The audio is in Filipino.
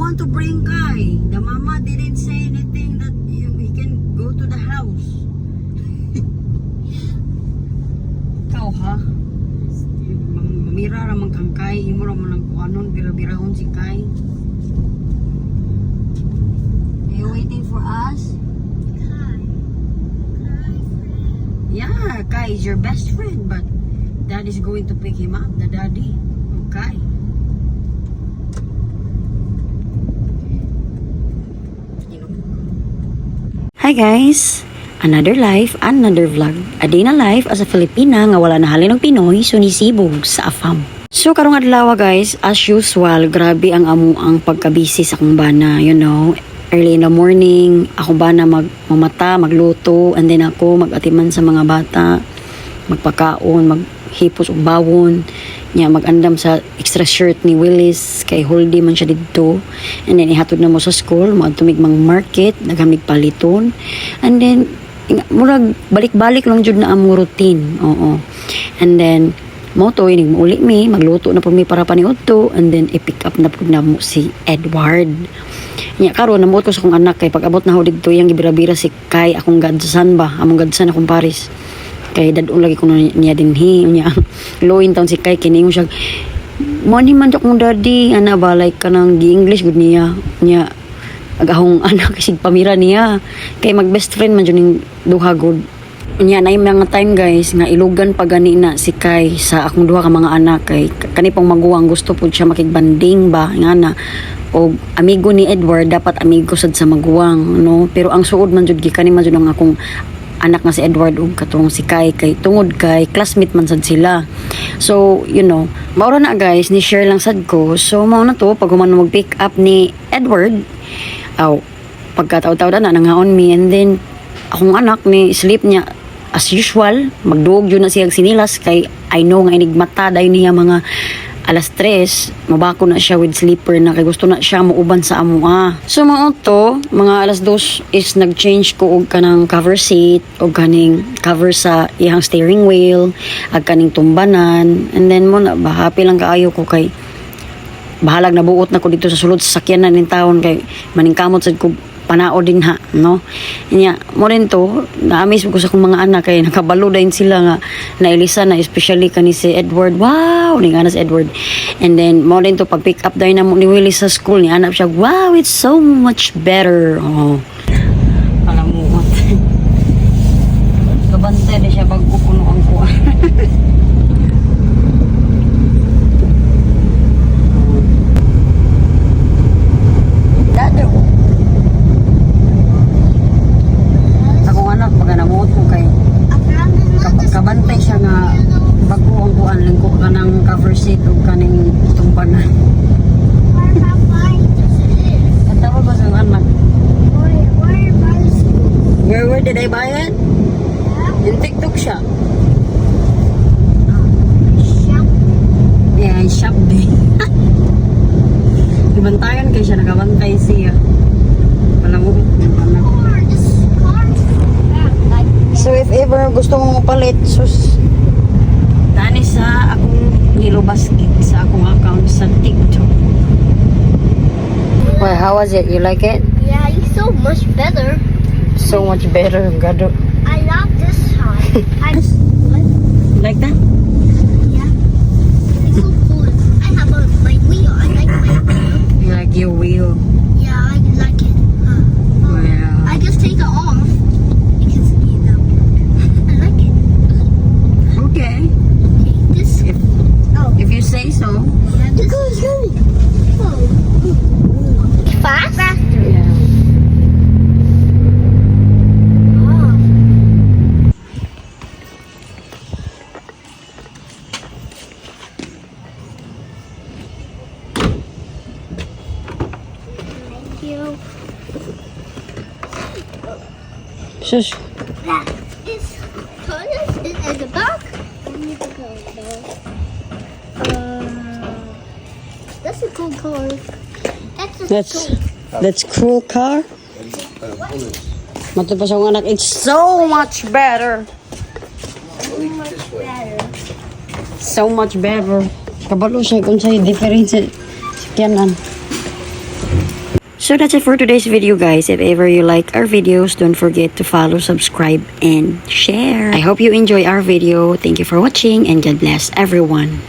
want to bring Kai. The mama didn't say anything that he can go to the house. Ikaw ha? Mamira ramang kang Kai. Imo ramang lang kung anon. Bira-birahon si Kai. Are you waiting for us? Yeah, Kai is your best friend, but Dad is going to pick him up, the daddy of Kai. Hi guys! Another life, another vlog. A day na life as a Filipina nga wala na halin ng Pinoy, sunisibog sa AFAM. So karong adlaw guys, as usual, grabe ang ang pagkabisi sa akong bana, you know. Early in the morning, ako ba na magmamata, magluto, and then ako mag-atiman sa mga bata, magpakaon, maghipos og bawon, niya magandam sa extra shirt ni Willis, kay Holdy man siya dito, and then ihatod na mo sa school, maadtumig mang market, naghamig paliton, and then murag balik-balik lang jud na ang routine, oo. And then moto inig mauli mi, magluto na po mi para paniudto, and then i-pick up na po na mo si Edward. Nya karon namuot ko sa akong anak kay pag-abot na ho didto yang gibira-bira si Kai akong godson ba, among godson akong Paris. Kay dadon lagi ko niya dinhi nya loin taon si Kai kini siya. Mo ni man akong daddy ana ba like kanang gi-English gud niya. Nya agahong anak sig pamira niya kay mag best friend man jud ning duha gud. Nya na mga time guys nga ilugan pa gani na si Kai sa akong duha ka mga anak kay kani pang maguwang gusto pud siya makigbanding ba nga na o amigo ni Edward dapat amigo sad sa maguwang no, pero ang suod man jud gikani man jud ang akong anak nga si Edward ug katong si Kai kay tungod kay classmate man sad sila. So you know maura na guys ni share lang sad ko, so mao na to pag humano mag pick up ni Edward aw pagkataw-taw na nangaon mi, and then akong anak ni sleep niya as usual, magduog yun na siyang sinilas kay I know nga inigmata dahil niya mga alas 3, mabako na siya with sleeper na kay gusto na siya mauban sa amoa. So mga to, mga alas 2 is nag-change ko og kanang cover seat og kaning cover sa iyang steering wheel ag kaning tumbanan, and then mo na happy lang kaayo ko kay bahalag na buot na ko dito sa sulod sa sakyanan ning taon kay maningkamot sad ko panao din ha, no? Inya, mo rin to, na-amaze ko sa akong mga anak kay nakabalo din sila nga nailisa na, especially kani si Edward. Wow! Ni nga si Edward. And then, mo rin to, pag pick up daw na ni Willis sa school, ni anak siya, wow, it's so much better. Oh. Palamuot. Kabantay na siya bago puno ang kuha. Kabantay siya nga bago ang kuan lingko ka ng cover seat o kaning tumbanan. At tawag ba sa anak? Where did I buy it? In TikTok siya. Yeah, in shop din. Ibantayan kay siya, nakabantay siya. Palamukot yung anak. So if ever gusto mong mapalit, sus, tani sa akong nilubas sa akong account sa TikTok. Well, how was it? You like it? Yeah, it's so much better. So much better, gado. I love this side. Like that? Yeah. It's so cool. I have my wheel. I like my wheel. You like your wheel? Yeah, I like it. Well, I just take it off. Because, you know, I like it. okay. Okay, this. If you say so. Yeah, this. Oh. Fast? Faster. Yeah. Oh. Thank you. Shush. That is colors in the back. I need to go there. That's a cool color. That's cool car. Mato pa sa akong anak, it's so much better. So much better. So much better. Kabalo siya kung sa'yo difference sa kyanan. So that's it for today's video, guys. If ever you like our videos, don't forget to follow, subscribe, and share. I hope you enjoy our video. Thank you for watching, and God bless everyone.